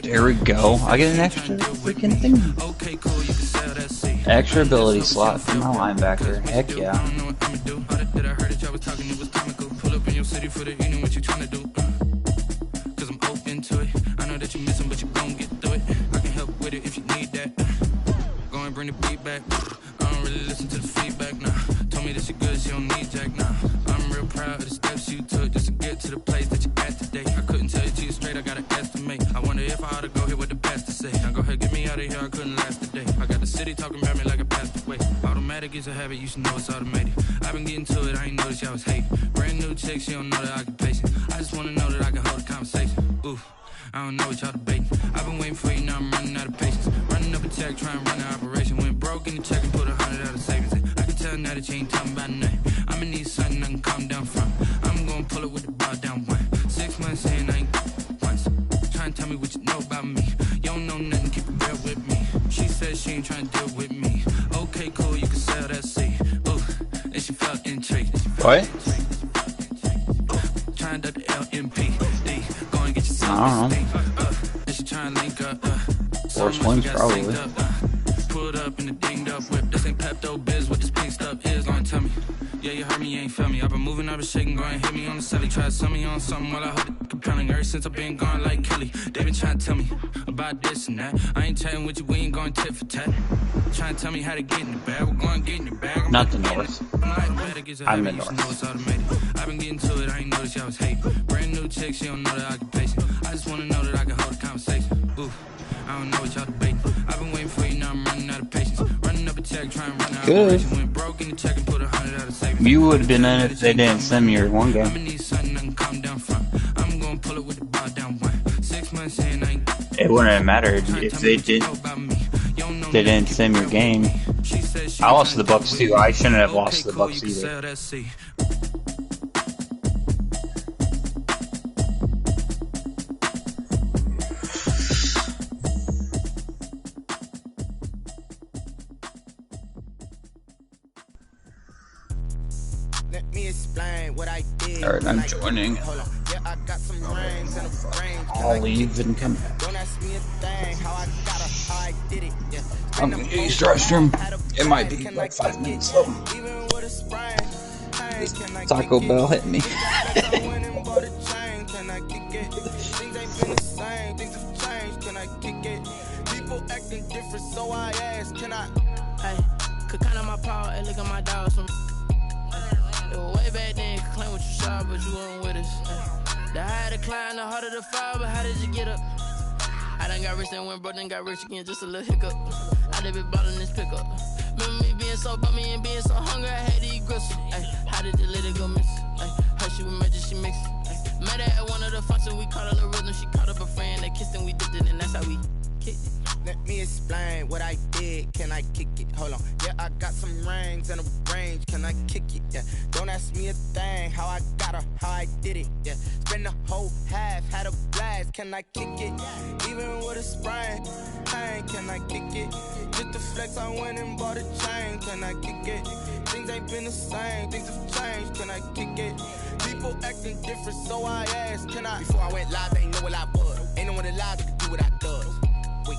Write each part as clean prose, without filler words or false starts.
There we go. I get an extra freaking thing. Extra ability slot for my linebacker. Heck yeah. Bring the beat back. I don't really listen to the feedback now. Told me that she good, she don't need Jack now. I'm real proud of the steps you took just to get to the place that you at today. I couldn't tell you to you straight, I gotta estimate. I wonder if I ought to go here with the best to say. Now go ahead, get me out of here, I couldn't last today. I got the city talking about me like I passed away. Automatic is a habit, you should know it's automated. I've been getting to it, I ain't noticed y'all was hating. Brand new chick, she don't know the occupation. I just wanna know that I can hold a conversation. Ooh, I don't know what y'all debating. I've been waiting for you, now I'm running out of patience. Running up a check, trying to run an operation. Went broke in the check and put 100 out of savings in. I can tell now that you ain't talking about nothing. I'ma need something I can calm down from. I'm gonna pull it with the bar down one. 6 months saying I ain't once. Trying to tell me what you know about me. You don't know nothing, keep it real with me. She said she ain't trying to deal with me. Okay, cool, you can sell that seat. Ooh, and she felt intrigued. What? Trying to the LMP. Go and get your I don't know. and she trying to link up. Force Wings, probably. Pulled up in the dinged up whip. This ain't Pepto Biz, what this pink stuff is. Gonna tell me. Yeah, you heard me, you ain't feel me. I've been moving, I've been shaking, go and hit me on the celly. Try to sell me on something while I hold it compelling. Ever since I've been gone like Kelly, they been trying to tell me about this and that. I ain't chatting with you, we ain't going tit for tat. Trying to tell me how to get in the bag, we're going to get in the bag. Not the north. I'm the north. I've been getting to it, I ain't noticed y'all was hating. Brand new chick, she don't know the occupation. I just wanna know that I can hold a conversation. Ooh, I don't know what y'all debating. I've been waiting for you, now I'm running out of patience. Running up a check, trying to run out of operation. Went broke in the check and put 100 out of savings. You would have been in if they didn't send me your one game. I'ma need something I can calm down from. I'm gonna pull it with the bar down one. 6 months saying I ain't. It wouldn't have mattered if they didn't send me your game. I lost to the Bucks too. I shouldn't have lost to the Bucks either. Let me explain what I did. Alright, I'm joining. Yeah, I got some rings and a range. I'll leave and come back. Don't ask me a thing, how I got her, how I did it. Yeah. I'm gonna use the restroom. It might be like 5 minutes though. Even with a sprain, hey, can I Taco kick Bell it? hit me. Can I kick it? Things ain't been the same, things have changed. Can I kick it? People acting different, so I ask, can I? Hey, could count on my power and look at my dogs from. It was way back then, could claim what you saw, but you weren't with us. The higher the climb, the harder the fall, but how did you get up? I done got rich and went broke, then got rich again, just a little hiccup. I done been ballin' this pickup. Remember me being so bummy and being so hungry, I had to eat gristle. Ay, how did the lady go miss? Ay, her she was magic, she mixed. Met her at one of the functions, we caught her the rhythm, she caught up a friend, they kissed and we dipped it, and that's how we kicked it. Let me explain what I did. Can I kick it? Hold on. Yeah, I got some rings and a range. Can I kick it? Yeah. Don't ask me a thing. How I got her, how I did it. Yeah. Spend the whole half, had a blast. Can I kick it? Even with a sprain. Hey, can I kick it? Just the flex, I went and bought a chain. Can I kick it? Things ain't been the same. Things have changed. Can I kick it? People acting different, so I asked. Can I? Before I went live, they ain't know what I was. Ain't no one alive that could do what I does. Wait.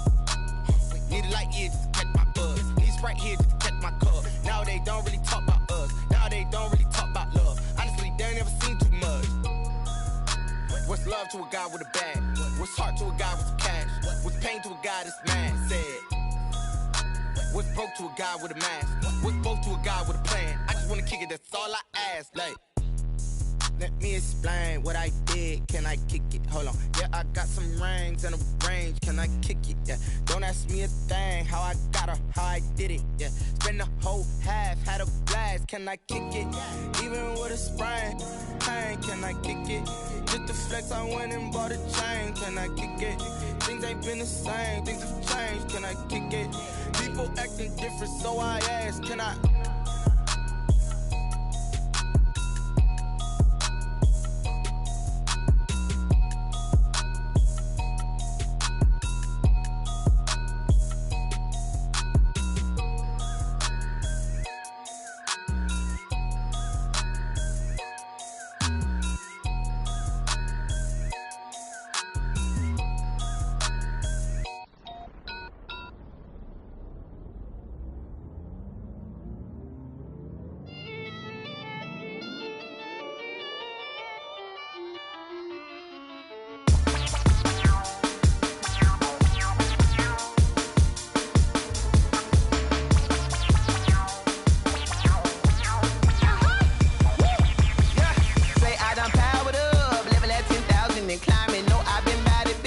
Need a light here just to catch my buzz. Need Sprite here just to catch my cup. Now they don't really talk about us. Now they don't really talk about love. Honestly, they ain't never seen too much. What's love to a guy with a bag? What's heart to a guy with some cash? What's pain to a guy that's mad? Said. What's broke to a guy with a mask? What's both to a guy with a plan? I just wanna kick it, that's all I ask. Like. Let me explain what I did. Can I kick it? Hold on. Yeah, I got some rings and a range. Can I kick it? Yeah. Don't ask me a thing. How I got her, how I did it. Yeah. Spend the whole half, had a blast. Can I kick it? Even with a sprain. Hey, can I kick it? Just the flex, I went and bought a chain. Can I kick it? Things ain't been the same. Things have changed. Can I kick it? People acting different, so I ask. Can I?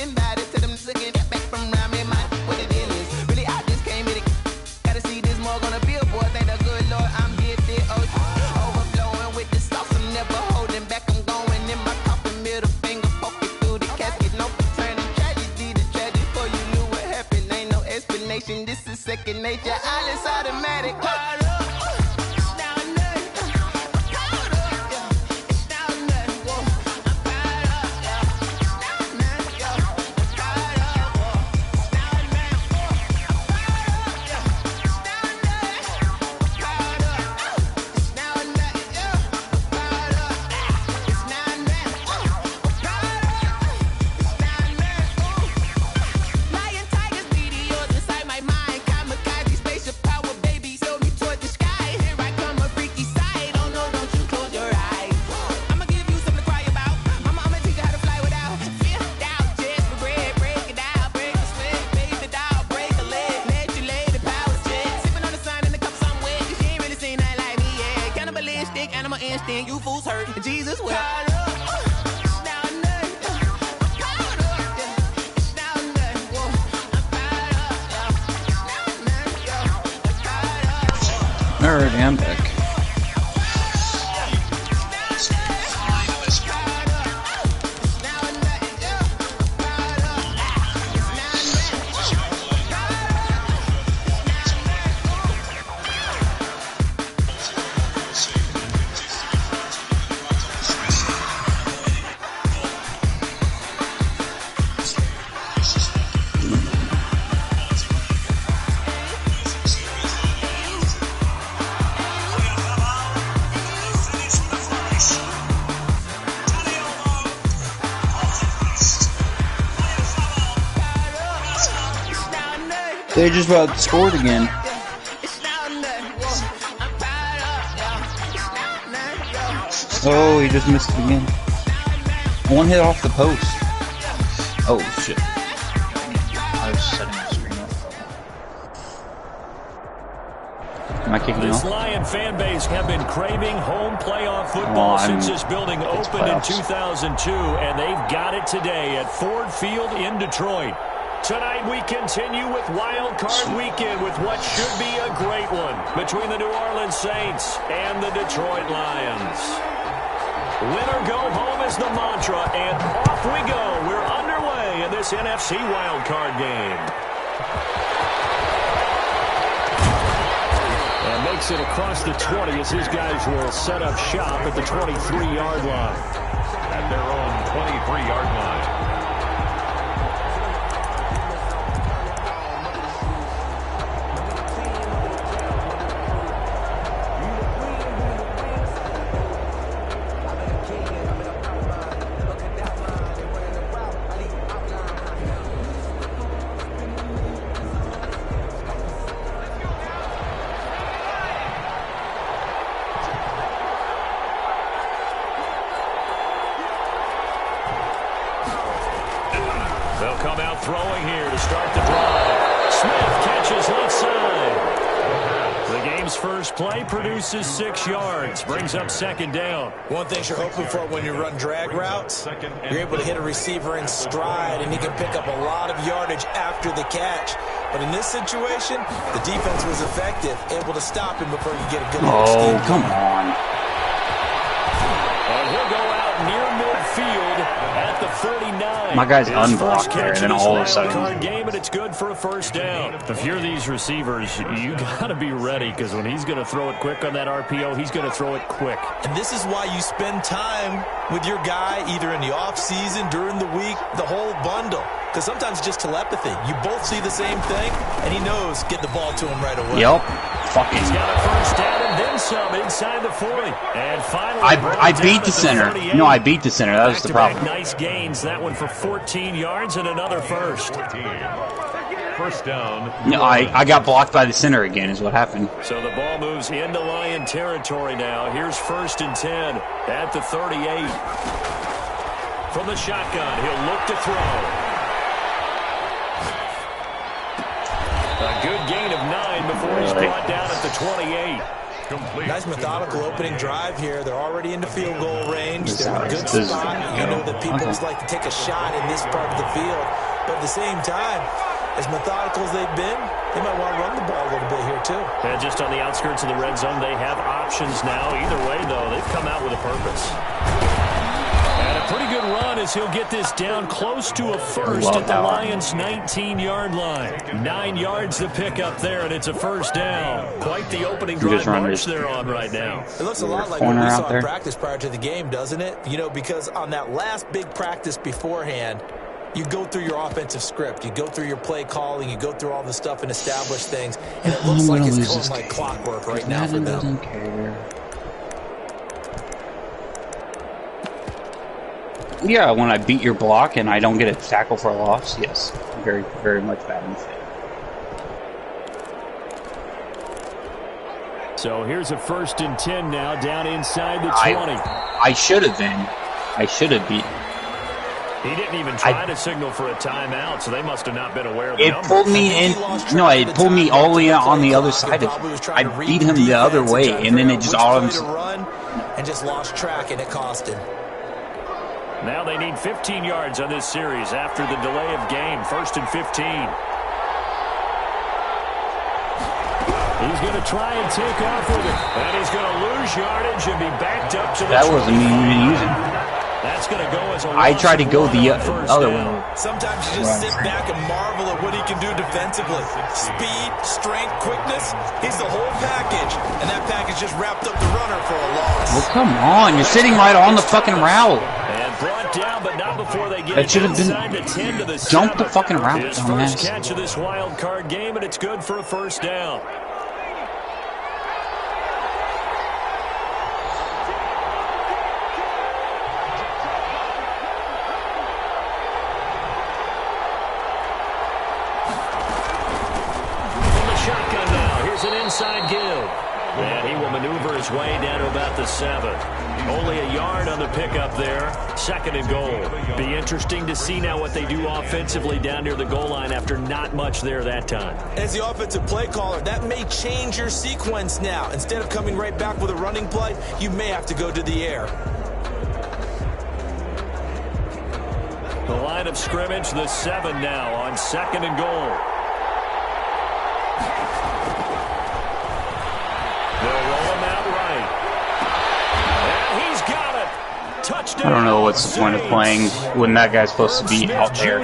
invited to them looking back from around me. My what the deal is. Really, I just came here to gotta see this more gonna be a boy. Thank the good Lord, I'm gifted. Overflowing with the sauce. I'm never holding back. I'm going in my coffin, middle finger poking through the casket. No turning tragedy to tragedy. Before you knew what happened, ain't no explanation. This is second nature. All is automatic. Animal instinct, you fools hurt. Jesus will. Alright, I'm back. They just about scored again. Oh, he just missed it again. One hit off the post. Oh shit. I was setting my screen up. Am I kicking This off? Lion fan base have been craving home playoff football since this building opened in 2002, and they've got it today at Ford Field in Detroit. Tonight we continue with Wild Card Weekend with what should be a great one between the New Orleans Saints and the Detroit Lions. Win or go home is the mantra, and off we go. We're underway in this NFC Wild Card game. And makes it across the 20 as his guys will set up shop at the 23-yard line. At their own 23-yard line. They'll come out throwing here to start the drive. Smith catches left side. The game's first play produces 6 yards. Brings up second down. One thing you're hoping for when you run drag routes, you're able to hit a receiver in stride, and he can pick up a lot of yardage after the catch. But in this situation, the defense was effective, able to stop him before you get a good Oh, come on. And he'll go out near midfield at the 49. My guy's unblocked there, and then all of a sudden. Game, and it's good for a first down. If you're these receivers, you got to be ready, because when he's going to throw it quick on that RPO, he's going to throw it quick. And this is why you spend time with your guy either in the offseason, during the week, the whole bundle. Because sometimes it's just telepathy. You both see the same thing, and he knows get the ball to him right away. Yep. Fucking. He's got a first down and then some inside the 40. And finally, I beat the center. No, I beat the center. That was the problem. Nice gains. That one for 14 yards and another first. First down. No, I got blocked by the center again is what happened. So the ball moves into Lion territory now. Here's 1st and 10 at the 38. From the shotgun, he'll look to throw. A good gain of 9 before he's brought down at the 28. Nice methodical opening drive here. They're already into field goal range. They're in a good spot. You know that people just like to take a shot in this part of the field. But at the same time, as methodical as they've been, they might want to run the ball a little bit here too. And just on the outskirts of the red zone, they have options now. Either way, though, they've come out with a purpose. And a pretty good run as he'll get this down close to a first at the Lions' 19-yard line. 9 yards to pick up there, and it's a first down. Quite the opening drive march they're on right now. It looks a lot like what we saw in practice prior to the game, doesn't it? You know, because on that last big practice beforehand, you go through your offensive script. You go through your play calling. You go through all the stuff and establish things. And it looks like it's going like clockwork right now for them. Doesn't care. Yeah, when I beat your block and I don't get a tackle for a loss, yes. Very, very much bad mistake. So here's a 1st and 10 now, down inside the 20. I should have been. I should have beaten. He didn't even try to signal for a timeout, so they must have not been aware of the numbers. It pulled me in. No, it pulled me all the way on the other side of it. I beat him the other way, and then it just all of a sudden. And just lost track, and it cost him. Now they need 15 yards on this series after the delay of game. 1st and 15. He's going to try and take off with it. And he's going to lose yardage and be backed up to the That wasn't me even using it. That's going to go as a I tried to go the other way. Sometimes you just sit back and marvel at what he can do defensively. Speed, strength, quickness. He's the whole package. And that package just wrapped up the runner for a loss. Well, come on. You're sitting right on the fucking route. And brought down, but not before they get that should have been the 10 to the jump the fucking route. His first catch of this wild card game, and it's good for a first down. Inside give. And he will maneuver his way down to about the 7. Only a yard on the pickup there. 2nd and goal. Be interesting to see now what they do offensively down near the goal line after not much there that time. As the offensive play caller, that may change your sequence now. Instead of coming right back with a running play, you may have to go to the air. The line of scrimmage, the 7 now on 2nd and goal. They'll roll him out right. And he's got it. Touchdown. I don't know what's the point of playing when that guy's supposed to be out there.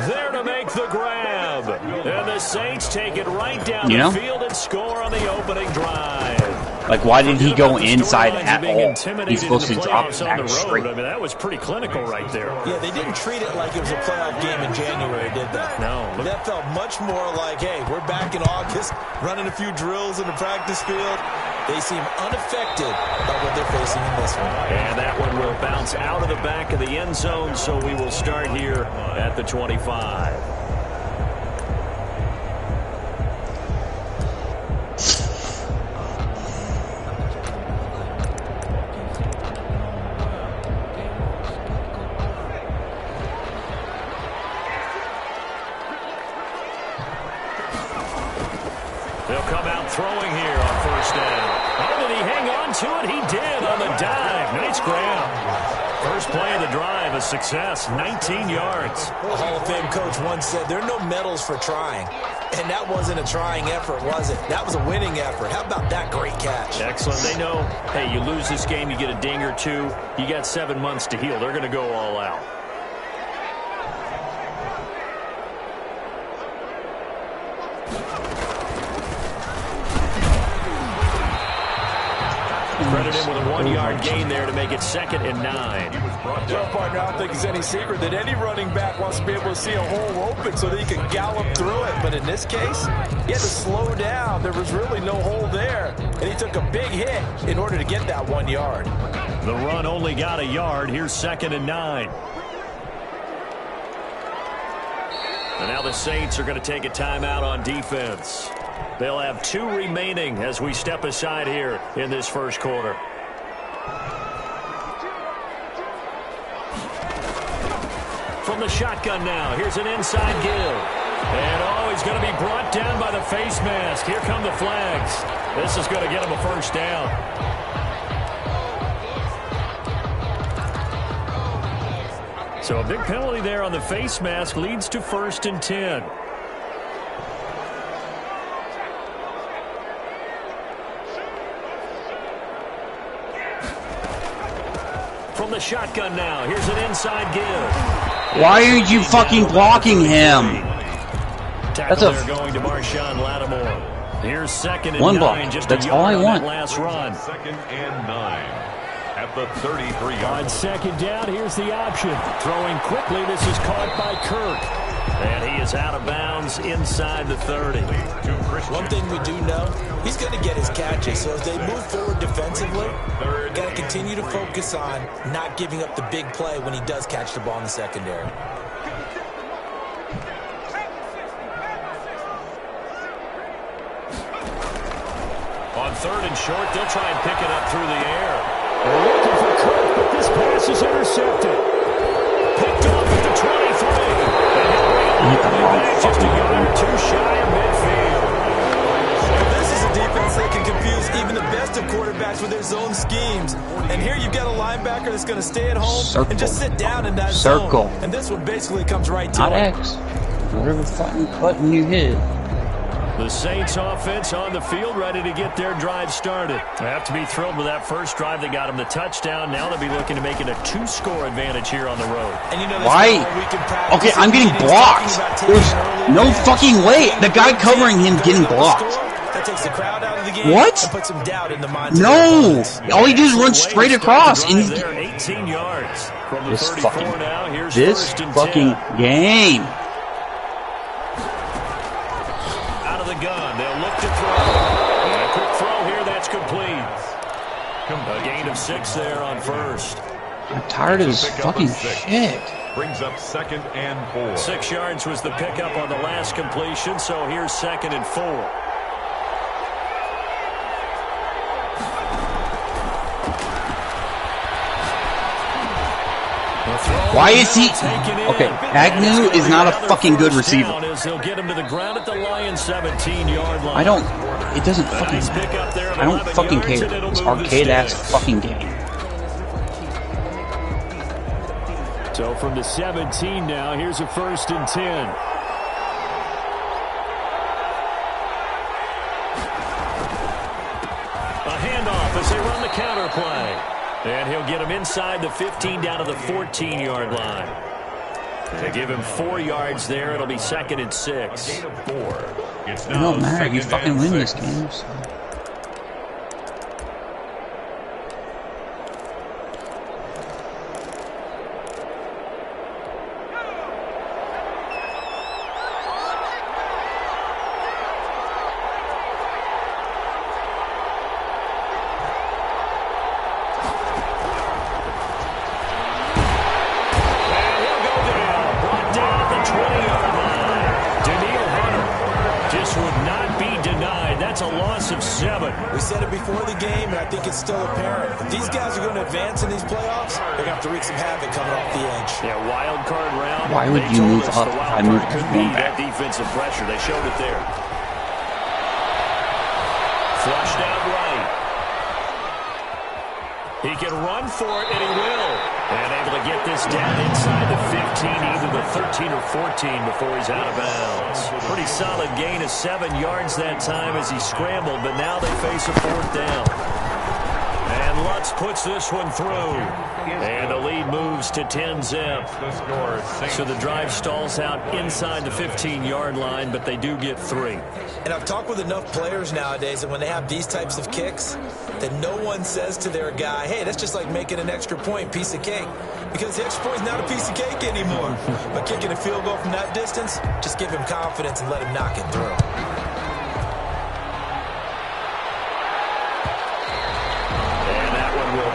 There to make the grab. And the Saints take it right down the field and score on the opening drive. Like, why did he go inside at all? He's supposed to drop back straight. I mean, that was pretty clinical right there. Yeah, they didn't treat it like it was a playoff game in January, did they? No. That felt much more like, hey, we're back in August, running a few drills in the practice field. They seem unaffected by what they're facing in this one. And that one will bounce out of the back of the end zone, so we will start here at the 25. They'll come out throwing here on 1st down. Oh, did he hang on to it? He did on the dive. Nice grab. First play of the drive, a success, 19 yards. A Hall of Fame coach once said, there are no medals for trying. And that wasn't a trying effort, was it? That was a winning effort. How about that great catch? Excellent. They know, hey, you lose this game, you get a ding or two. You got 7 months to heal. They're going to go all out. Credit him with a 1-yard gain there to make it 2nd and 9. Well, partner, I don't think it's any secret that any running back wants to be able to see a hole open so that he can gallop through it. But in this case, he had to slow down. There was really no hole there. And he took a big hit in order to get that 1 yard. The run only got a yard. Here's 2nd and 9. And now the Saints are going to take a timeout on defense. They'll have 2 remaining as we step aside here in this first quarter. From the shotgun now, here's an inside give. And he's going to be brought down by the face mask. Here come the flags. This is going to get him a first down. So a big penalty there on the face mask leads to 1st and 10. From the shotgun now, here's an inside give. Why aren't you fucking blocking him? That's a going to Marshawn Lattimore. Here's 2nd and 9. block. Just That's a all I yard on want. that last run. 2nd and 9 at the 33-yard. On 2nd down, here's the option. Throwing quickly, this is caught by Kirk. And he is out of bounds inside the 30. One thing we do know, he's going to get his catches. So as they move forward defensively, got to continue to focus on not giving up the big play when he does catch the ball in the secondary. On 3rd and short, they'll try and pick it up through the air. They're looking for Kirk, but this pass is intercepted. Picked off at the 23. Just a yard or 2 shy of midfield. This is a defense that can confuse even the best of quarterbacks with their zone schemes. And here you've got a linebacker that's going to stay at home and just sit down in that zone. And this one basically comes right to Not him. X. Whatever fucking button you hit. The Saints offense on the field, ready to get their drive started. They have to be thrilled with that first drive. They got them the touchdown. Now they'll be looking to make it a 2-score advantage here on the road. And you know, Why? Okay, I'm getting blocked. There's no fucking way. The guy covering him getting blocked. That takes the crowd out of the game. What? And puts some doubt in the minds No. All he does is run straight across. And he's 18 yards from the this 34 fucking, now. Here's this 1st and fucking 10. game. Out of the gun. They'll look to throw. And a quick throw here. That's complete. A gain of 6 there on 1st. I'm tired of this fucking shit. Brings up 2nd and 4. 6 yards was the pickup on the last completion, so here's 2nd and 4. Why is he... Okay, Agnew is not a fucking good receiver. They'll get him to the ground at the Lions 17-yard line. I don't... It doesn't fucking matter. I don't fucking care. This arcade-ass fucking game. So from the 17 now, here's a 1st and 10. A handoff as they run the counter play. And he'll get him inside the 15 down to the 14-yard line. They give him 4 yards there. It'll be 2nd and 6. It don't matter. You fucking win this game. So. We said it before the game, and I think it's still apparent. If these guys are going to advance in these playoffs, they're going to have to wreak some havoc coming off the edge. Yeah, wild card round. Why would you move up? I moved one back. That defensive pressure. They showed it there. Flushed out right. He can run for it, and he will. And able to get this down inside the 15, either the 13 or 14 before he's out of bounds. Pretty solid gain of 7 yards that time as he scrambled, but now they face a 4th down. And Lutz puts this one through. And the lead moves to 10-zip. So the drive stalls out inside the 15-yard line, but they do get 3. And I've talked with enough players nowadays that when they have these types of kicks, that no one says to their guy, hey, that's just like making an extra point, piece of cake. Because the extra point is not a piece of cake anymore. But kicking a field goal from that distance, just give him confidence and let him knock it through.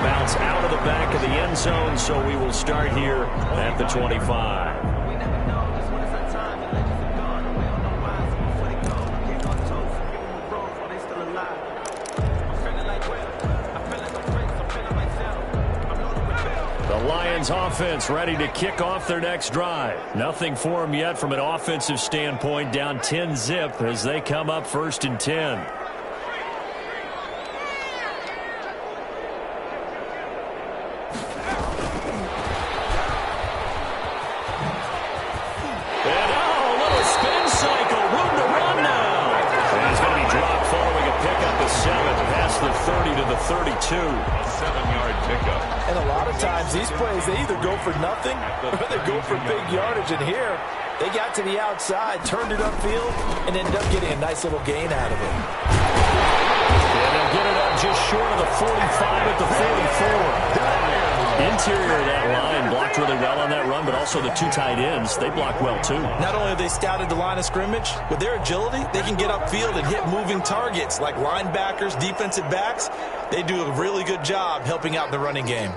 Bounce out of the back of the end zone, so we will start here at the 25. The Lions offense offense ready to kick off their next drive. Nothing for them yet from an offensive standpoint, down 10-zip as they come up 1st and 10. The 30 to the 32. A 7-yard pickup. And a lot of times these plays, they either go for nothing or they go for big yardage. And here, they got to the outside, turned it upfield, and ended up getting a nice little gain out of it. And they'll get it up just short of the 45 at the 44. Interior of that line blocked really well on that run, but also the 2 tight ends, they blocked well too. Not only have they scouted the line of scrimmage, with their agility, they can get upfield and hit moving targets like linebackers, defensive backs. They do a really good job helping out the running game.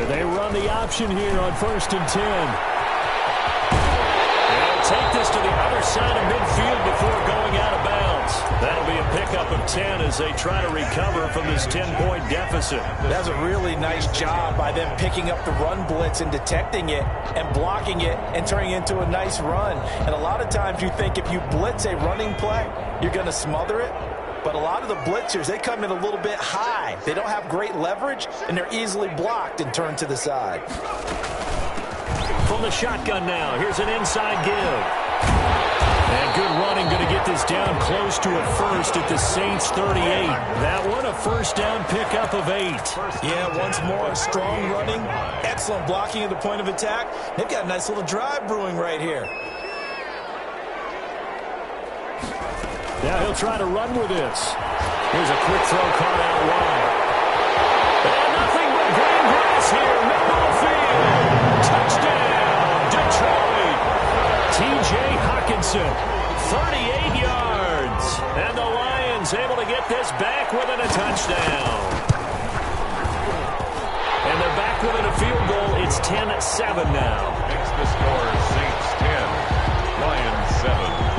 They run the option here on 1st and 10. They'll take this to the other side of midfield before going out of bounds. That'll be a pickup of 10 as they try to recover from this 10-point deficit. That's a really nice job by them picking up the run blitz and detecting it and blocking it and turning it into a nice run. And a lot of times you think if you blitz a running play, you're going to smother it. But a lot of the blitzers, they come in a little bit high. They don't have great leverage, and they're easily blocked and turned to the side. From the shotgun now, here's an inside give. And good running, going to get this down close to a first at the Saints 38. That one a first down pickup of 8. Yeah, once more, strong running, excellent blocking at the point of attack. They've got a nice little drive brewing right here. Now he'll try to run with this. Here's a quick throw caught out wide. And nothing but green grass here, middle of the field. Touchdown, Detroit. T.J. Hockenson, 38 yards. And the Lions able to get this back within a touchdown. And they're back within a field goal. It's 10-7 now. Makes the score Saints 10, Lions 7.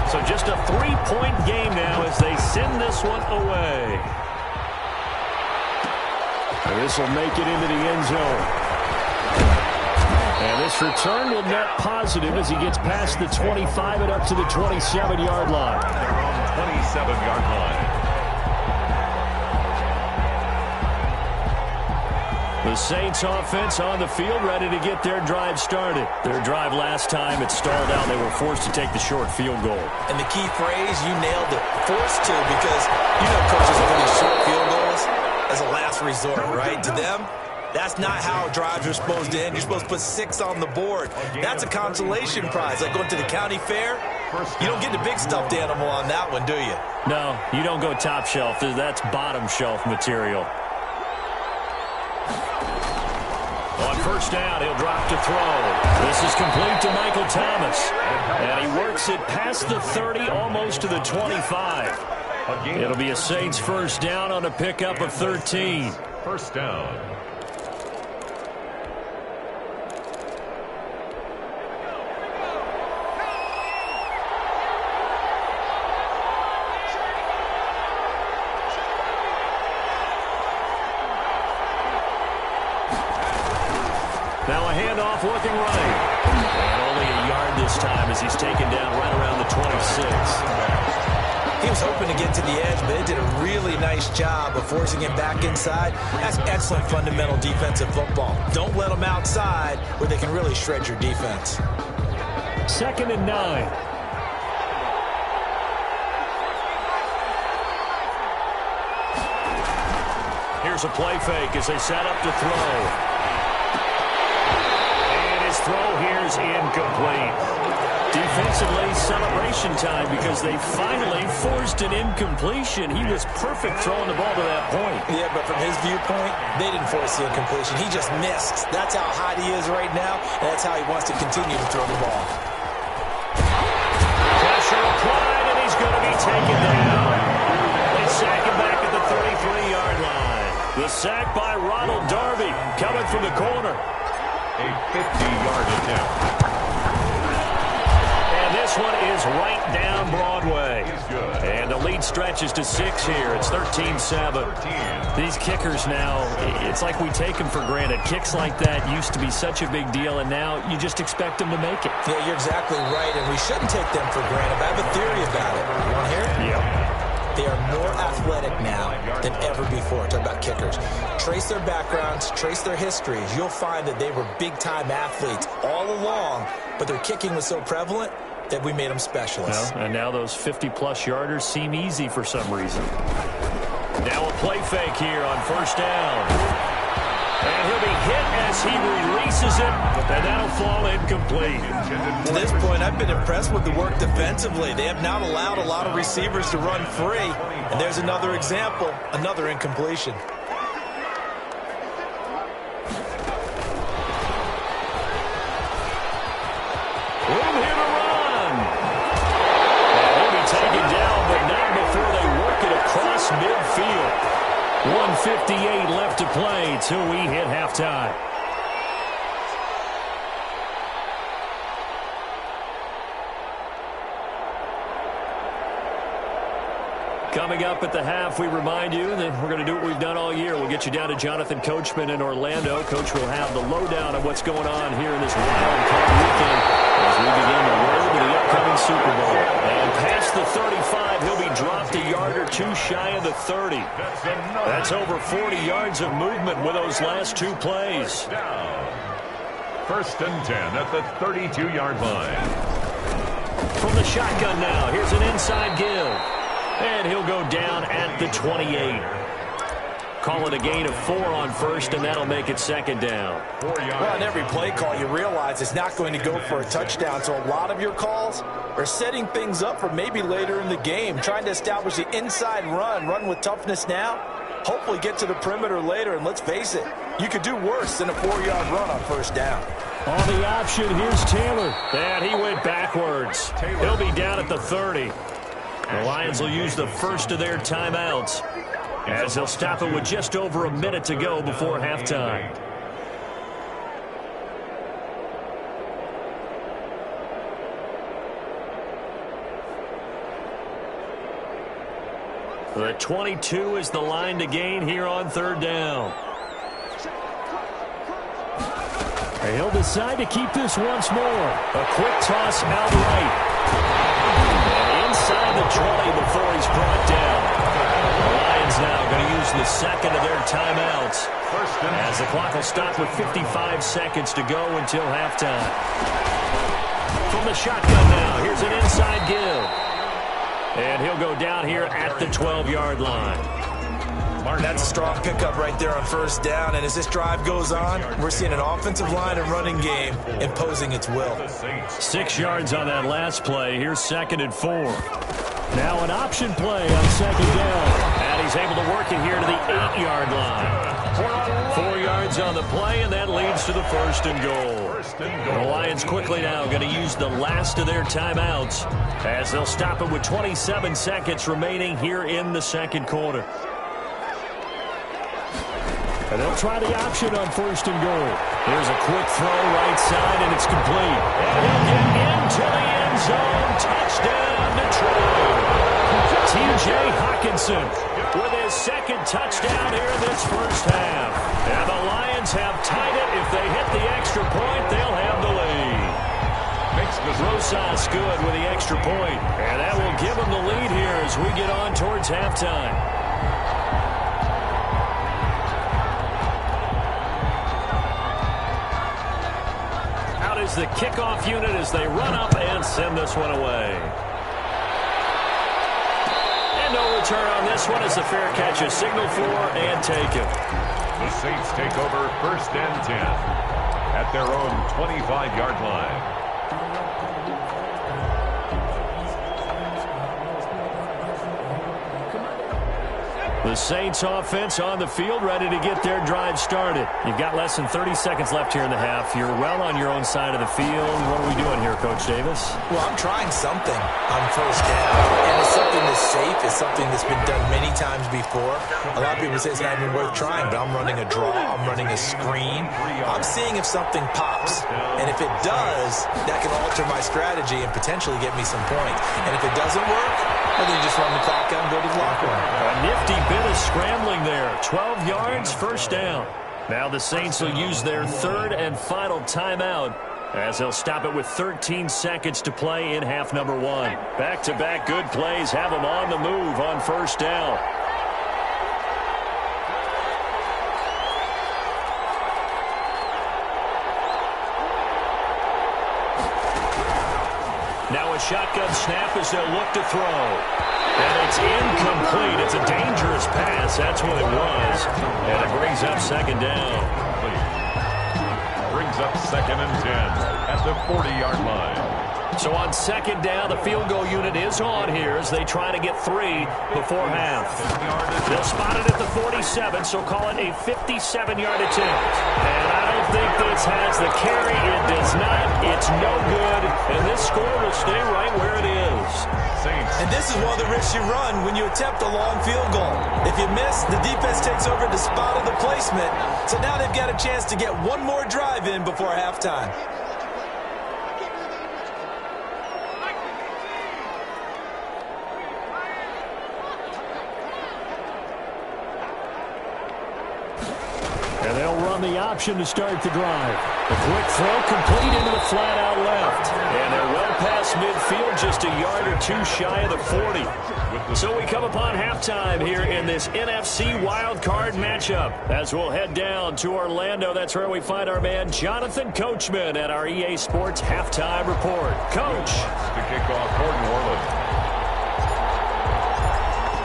So just a 3-point game now as they send this one away. And this will make it into the end zone. And this return will net positive as he gets past the 25 and up to the 27-yard line. Their own 27-yard line. The Saints offense on the field ready to get their drive started. Their drive last time, it stalled out. They were forced to take the short field goal. And the key phrase, you nailed it, forced to, because you know coaches look at these short field goals as a last resort, right? To them, that's not how drives are supposed to end. You're supposed to put 6 on the board. That's a consolation prize, like going to the county fair. You don't get the big stuffed animal on that one, do you? No, you don't go top shelf. That's bottom shelf material. On first down, he'll drop to throw. This is complete to Michael Thomas. And he works it past the 30, almost to the 25. It'll be a Saints first down on a pickup of 13. First down. Now a handoff looking right. And only a yard this time as he's taken down right around the 26. He was hoping to get to the edge, but it did a really nice job of forcing him back inside. That's excellent fundamental defensive football. Don't let them outside where they can really shred your defense. 2nd and 9. Here's a play fake as they set up to throw. Throw here's incomplete. Defensively, celebration time because they finally forced an incompletion. He was perfect throwing the ball to that point. Yeah, but from his viewpoint, they didn't force the incompletion. He just missed. That's how hot he is right now, and that's how he wants to continue to throw the ball. Pressure applied, and he's going to be taken down. They sack him back at the 33-yard line. The sack by Ronald Darby coming from the corner. A 50-yard attempt. And this this one is right down Broadway. And the lead stretches to 6 here. It's 13-7. These kickers now, it's like we take them for granted. Kicks like that used to be such a big deal, and now you just expect them to make it. Yeah, you're exactly right, and we shouldn't take them for granted. I have a theory about it. You want to hear it? Yep. They are more athletic now than ever before. Talk about kickers. Trace their backgrounds, trace their histories. You'll find that they were big-time athletes all along, but their kicking was so prevalent that we made them specialists. Well, and now those 50-plus yarders seem easy for some reason. Now a play fake here on first down. And he'll be hit as he releases it, and that'll fall incomplete. To this point, I've been impressed with the work defensively. They have not allowed a lot of receivers to run free. And there's another example, another incompletion. Room here to run. And he'll be taken down, but not before they work it across midfield. 1:58 left to play till we hit halftime. Coming up at the half, we remind you that we're going to do what we've done all year. We'll get you down to Jonathan Coachman in Orlando. Coach will have the lowdown of what's going on here in this wild card weekend as we begin the road to the upcoming Super Bowl. And past the 35, he'll be dropped a yard or two shy of the 30. That's over 40 yards of movement with those last two plays. First and 10 at the 32-yard line. From the shotgun now, here's an inside give. And he'll go down at the 28. Call it a gain of 4 on first, and that'll make it second down. Well, on every play call, you realize it's not going to go for a touchdown, so a lot of your calls are setting things up for maybe later in the game, trying to establish the inside run with toughness now, hopefully get to the perimeter later, and let's face it, you could do worse than a 4-yard run on first down. On the option, here's Taylor. And he went backwards. He'll be down at the 30. The Lions will use the first of their timeouts as they'll stop it with just over a minute to go before halftime. The 22 is the line to gain here on third down. He'll decide to keep this once more. A quick toss out right. Inside the 20 before he's brought down. The Lions now going to use the second of their timeouts as the clock will stop with 55 seconds to go until halftime. From the shotgun now, here's an inside give. And he'll go down here at the 12-yard line. That's a strong pickup right there on first down, and as this drive goes on, we're seeing an offensive line and running game imposing its will. 6 yards on that last play. Here's second and 4. Now an option play on second down, and he's able to work it here to the 8-yard line. 4 yards on the play, and that leads to the first and goal. The Lions quickly now going to use the last of their timeouts as they'll stop it with 27 seconds remaining here in the second quarter. And they'll try the option on first and goal. Here's a quick throw right side, and it's complete. And he'll get into the end zone. Touchdown, Detroit. T.J. Hockenson with his second touchdown here in this first half. And the Lions have tied it. If they hit the extra point, they'll have the lead. Rosas good with the extra point. And that will give them the lead here as we get on towards halftime. Is the kickoff unit as they run up and send this one away. And no return on this one as the fair catch is signaled for and taken. The Saints take over first and 10 at their own 25-yard line. The Saints offense on the field, ready to get their drive started. You've got less than 30 seconds left here in the half. You're well on your own side of the field. What are we doing here, Coach Davis? Well, I'm trying something on first down. And it's something that's safe. It's something that's been done many times before. A lot of people say it's not even worth trying, but I'm running a draw. I'm running a screen. I'm seeing if something pops. And if it does, that can alter my strategy and potentially get me some points. And if it doesn't work, well, then you just run the clock out and go to the locker room. A nifty bit of scrambling there. 12 yards, first down. Now the Saints will use their third and final timeout as they'll stop it with 13 seconds to play in half number 1. Back-to-back good plays have them on the move on first down. Now a shotgun snap as they'll look to throw. And it's incomplete. It's a dangerous pass. That's what it was. And it brings up second down. Brings up 2nd and 10 at the 40-yard line. So on second down, the field goal unit is on here as they try to get 3 before half. They'll spot it at the 47, so call it a 57-yard attempt. And I don't think this has the carry. It does not. It's no good. And this score will stay right where it is. And this is one of the risks you run when you attempt a long field goal. If you miss, the defense takes over the spot of the placement. So now they've got a chance to get one more drive in before halftime. And they'll run the option to start the drive. A quick throw complete into the flat out left. And they're well past midfield, just a yard or two shy of the 40. So we come upon halftime here in this NFC wildcard matchup. As we'll head down to Orlando, that's where we find our man Jonathan Coachman at our EA Sports Halftime Report. Coach. To kick off for New Orleans.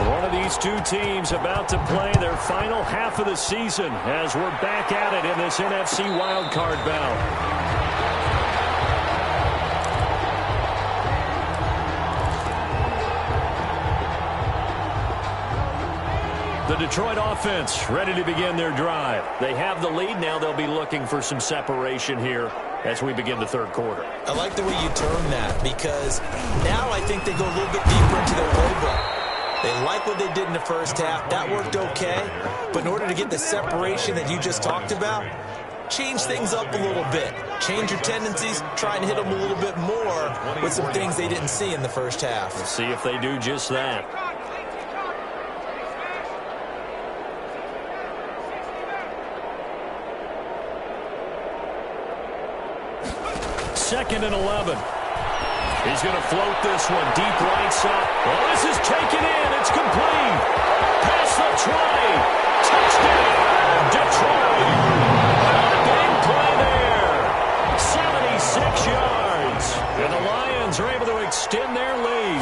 One of these two teams about to play their final half of the season as we're back at it in this NFC wildcard bout. The Detroit offense ready to begin their drive. They have the lead. Now they'll be looking for some separation here as we begin the third quarter. I like the way you term that because now I think they go a little bit deeper into their playbook. They like what they did in the first half. That worked okay. But in order to get the separation that you just talked about, change things up a little bit. Change your tendencies. Try and hit them a little bit more with some things they didn't see in the first half. We'll see if they do just that. Second and 11. He's going to float this one deep right side. Oh, this is taken in. It's complete. Past the 20. Touchdown, Detroit. Big play there. 76 yards. And the Lions are able to extend their lead.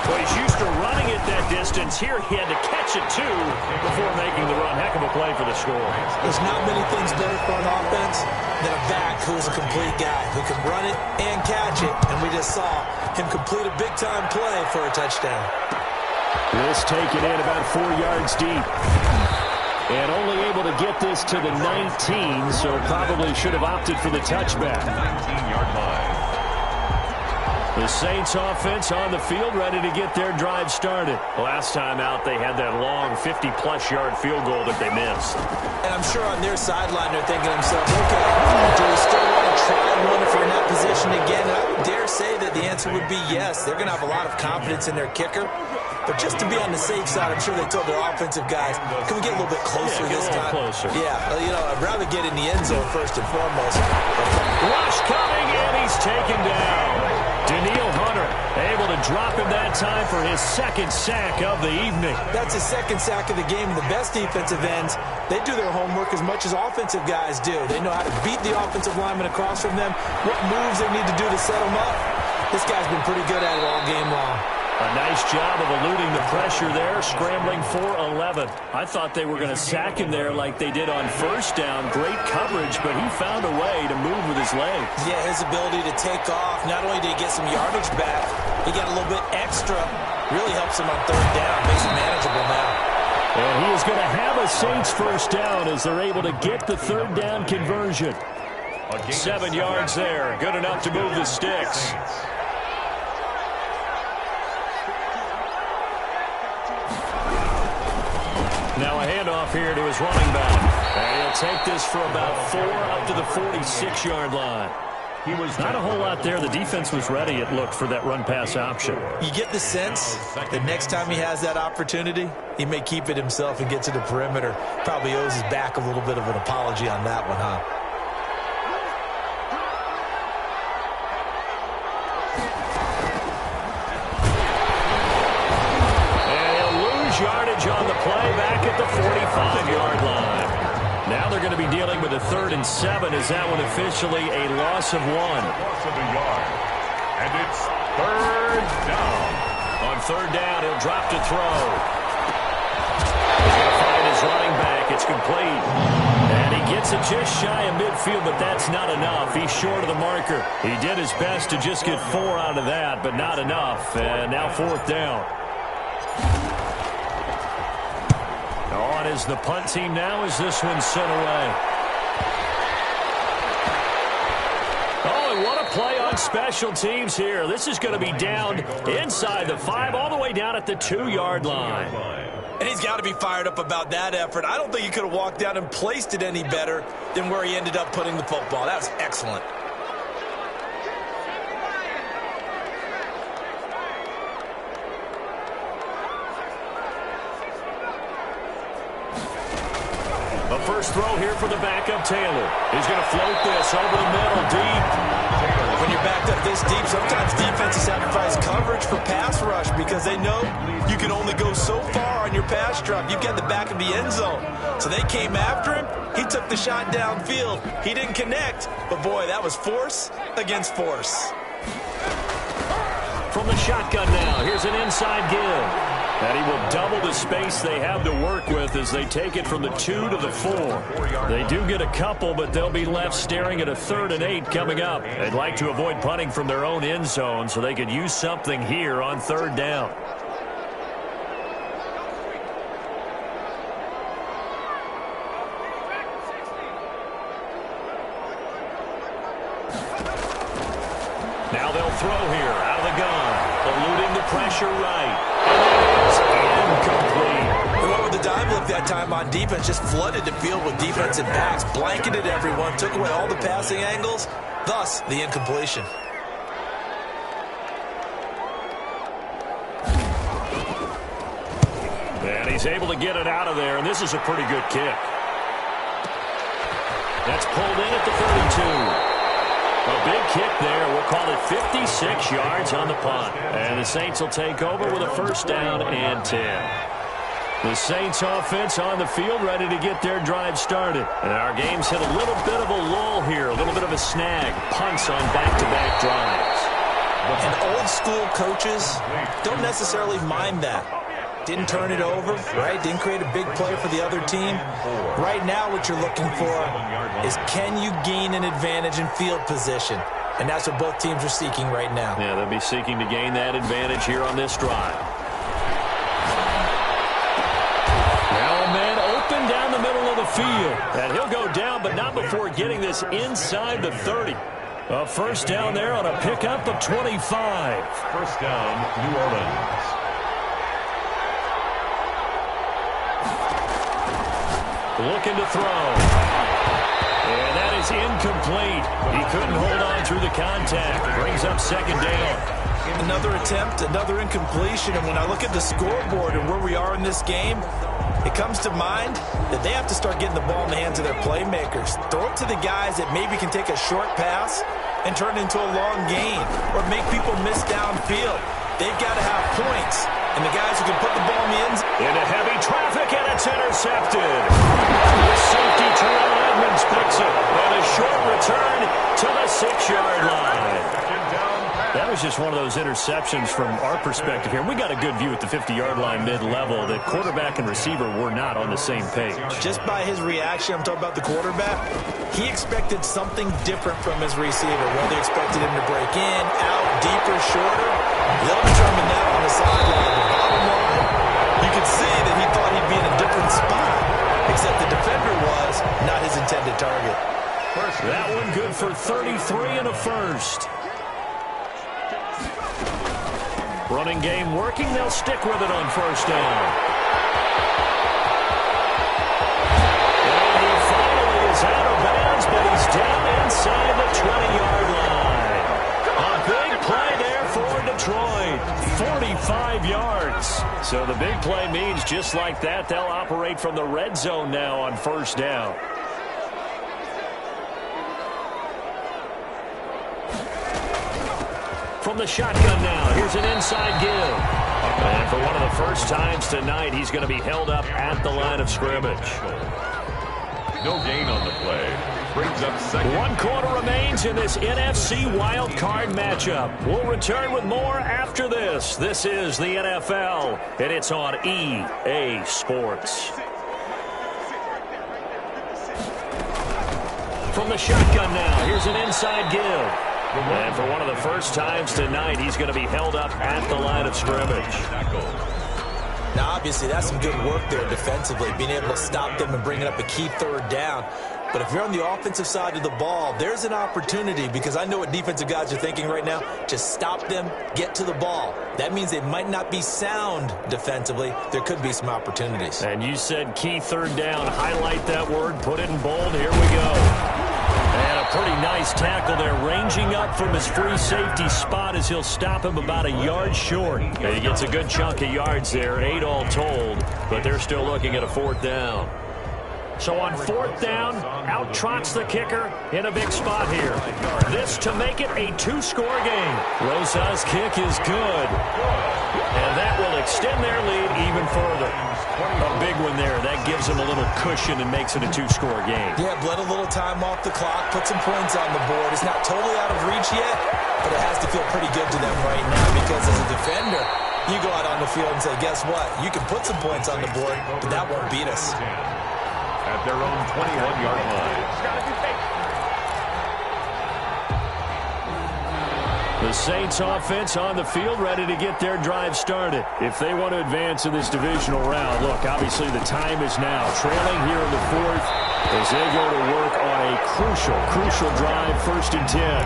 Well, he's used to running it that distance. Here he had to catch it, too, before making the run. Heck of a play for the score. There's not many things better for an offense than a back who is a complete guy who can run it and catch it. And we just saw him complete a big-time play for a touchdown. This taken in about 4 yards deep. And only able to get this to the 19, so probably should have opted for the touchback. 19-yard line. The Saints offense on the field ready to get their drive started. Last time out, they had that long 50-plus yard field goal that they missed. And I'm sure on their sideline they're thinking to themselves, okay, do we still want to try one if we're in that position again? And I would dare say that the answer would be yes. They're going to have a lot of confidence in their kicker. But just to be on the safe side, I'm sure they told their offensive guys, can we get a little bit closer this time? Closer. Yeah, you know, I'd rather get in the end zone first and foremost. Rush coming, and he's taken down. Danielle Hunter able to drop him that time for his second sack of the evening. That's his second sack of the game. The best defensive ends, they do their homework as much as offensive guys do. They know how to beat the offensive lineman across from them, what moves they need to do to set them up. This guy's been pretty good at it all game long. A nice job of eluding the pressure there, scrambling for 11. I thought they were going to sack him there like they did on first down. Great coverage, but he found a way to move with his legs. Yeah, his ability to take off. Not only did he get some yardage back, he got a little bit extra. Really helps him on third down. Makes it manageable now. And he is going to have a Saints first down as they're able to get the third down conversion. 7 yards there. Good enough to move the sticks. Now a handoff here to his running back. And he'll take this for about 4 up to the 46-yard line. He was not a whole lot there. The defense was ready, it looked, for that run-pass option. You get the sense that next time he has that opportunity, he may keep it himself and get to the perimeter. Probably owes his back a little bit of an apology on that one, huh? And he'll lose yardage on the play back at the 45-yard line. Now they're going to be dealing with a 3rd and 7. Is that one officially a loss of 1? Loss of a yard. And it's 3rd down. On 3rd down, he'll drop to throw. He's going to find his running back. It's complete. And he gets it just shy of midfield, but that's not enough. He's short of the marker. He did his best to just get 4 out of that, but not enough. And now 4th down. On is the punt team now as this one's sent away. Oh, and what a play on special teams here. This is going to be down inside the 5, all the way down at the 2-yard line. And he's got to be fired up about that effort. I don't think he could have walked down and placed it any better than where he ended up putting the football. That was excellent. First throw here for the backup, Taylor. He's going to float this over the middle, deep. When you're backed up this deep, sometimes defenses sacrifice coverage for pass rush because they know you can only go so far on your pass drop. You've got the back of the end zone. So they came after him. He took the shot downfield. He didn't connect. But, boy, that was force against force. From the shotgun now, here's an inside give. And he will double the space they have to work with as they take it from the 2 to the 4. They do get a couple, but they'll be left staring at a 3rd and 8 coming up. They'd like to avoid punting from their own end zone so they could use something here on 3rd down. Now they'll throw here out of the gun, eluding the pressure right. Whoever the dime look that time on defense just flooded the field with defensive backs, blanketed everyone, took away all the passing angles, thus the incompletion. And he's able to get it out of there, and this is a pretty good kick. That's pulled in at the 32. A big kick there. We'll call it 56 yards on the punt. And the Saints will take over with a first down and 10. The Saints offense on the field ready to get their drive started. And our game's hit a little bit of a lull here, a little bit of a snag. Punts on back-to-back drives. And old-school coaches don't necessarily mind that. Didn't turn it over, right? Didn't create a big play for the other team. Right now what you're looking for is can you gain an advantage in field position? And that's what both teams are seeking right now. Yeah, they'll be seeking to gain that advantage here on this drive. Now a man open down the middle of the field. And he'll go down, but not before getting this inside the 30. A first down there on a pickup of 25. First down, New Orleans. Looking to throw. And that is incomplete. He couldn't hold on through the contact. Brings up second down. Another attempt, another incompletion. And when I look at the scoreboard and where we are in this game, it comes to mind that they have to start getting the ball in the hands of their playmakers. Throw it to the guys that maybe can take a short pass and turn it into a long gain or make people miss downfield. They've got to have points. And the guys who can put the ball in the end zone. Into heavy traffic, and it's intercepted. The safety, Terrell Edmonds, picks it. And a short return to the 6-yard line. That was just one of those interceptions from our perspective here. We got a good view at the 50-yard line mid-level that quarterback and receiver were not on the same page. Just by his reaction, I'm talking about the quarterback, he expected something different from his receiver. Whether he expected him to break in, out, deeper, shorter, they'll determine that on the sideline. The bottom line, You could see that he thought he'd be in a different spot, except the defender was not his intended target. That one good for 33 and a first. Running game working. They'll stick with it on first down. And he finally is out of bounds, but he's down inside the 20-yard line. A big play there for Detroit. 45 yards. So the big play means just like that, they'll operate from the red zone now on first down. From the shotgun now, here's an inside give. And for one of the first times tonight, he's going to be held up at the line of scrimmage. No gain on the play. Brings up second. 1 quarter remains in this NFC wild card matchup. We'll return with more after this. This is the NFL, and it's on EA Sports. From the shotgun now, here's an inside give. And for one of the first times tonight, he's going to be held up at the line of scrimmage. Now, obviously, that's some good work there defensively, being able to stop them and bringing up a key third down. But if you're on the offensive side of the ball, there's an opportunity, because I know what defensive guys are thinking right now. Just stop them, get to the ball. That means they might not be sound defensively. There could be some opportunities. And you said key third down. Highlight that word. Put it in bold. Here we go. And a pretty nice tackle there, ranging up from his free safety spot as he'll stop him about a yard short. And he gets a good chunk of yards there, 8 all told, but they're still looking at a fourth down. So on fourth down, out trots the kicker in a big spot here. This to make it a 2-score game. Rosa's kick is good. And that will extend their lead even further. A big one there. That gives them a little cushion and makes it a 2-score game. Yeah, bled a little time off the clock, put some points on the board. It's not totally out of reach yet, but it has to feel pretty good to them right now, because as a defender, you go out on the field and say, guess what? You can put some points on the board, but that won't beat us. At their own 21-yard line. The Saints offense on the field, ready to get their drive started. If they want to advance in this divisional round, look, obviously the time is now. Trailing here in the fourth as they go to work on a crucial drive, 1st and 10.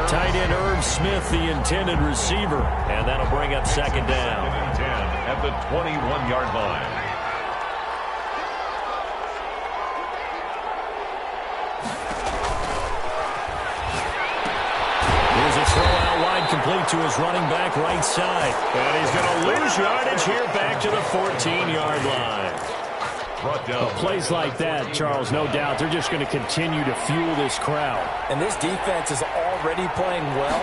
Tight end Irv Smith, the intended receiver, and that'll bring up second down. 10 at the 21-yard line. Complete to his running back right side. And he's going to lose yardage here back to the 14-yard line. Plays like that, Charles, no doubt, they're just going to continue to fuel this crowd. And this defense is already playing well,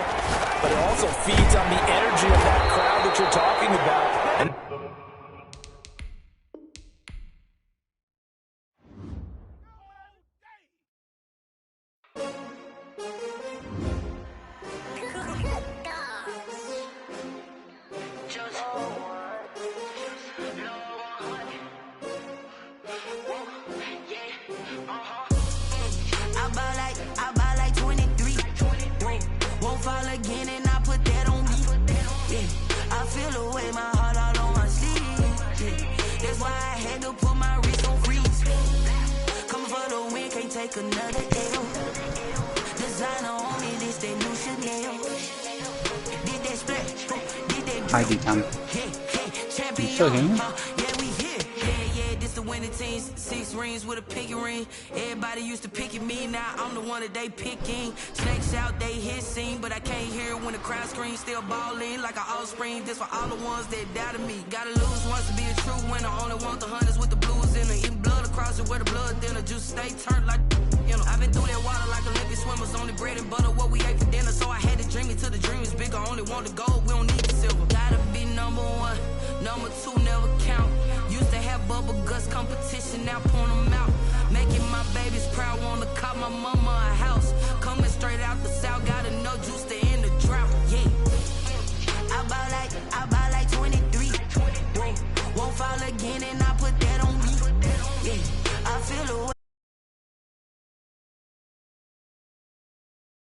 but it also feeds on the energy of that crowd that you're talking about. And Heidi come. You still here? Six rings with a pinky ring. Everybody used to pick at me, now I'm the one that they picking. Snakes out, they hissing, but I can't hear when the crowd screams. Still balling like an offspring. This for all the ones that doubted me. Gotta lose once to be a true winner. Only want the hunters with the blues in it. Eating blood across it where the blood thinner. Juice stay turned like, you know. I've been through that water like Olympic swimmers. Only bread and butter, what we ate for dinner. So I had to dream it till the dream is bigger. Only want the gold, we don't need the silver. Gotta be number one, number two never count. Used to have bubble guts competition, now point them out. Making my babies proud, wanna cop my mama a house. Coming straight out the south, gotta know juice to end the drought. Yeah, I buy like 23. Won't fall again and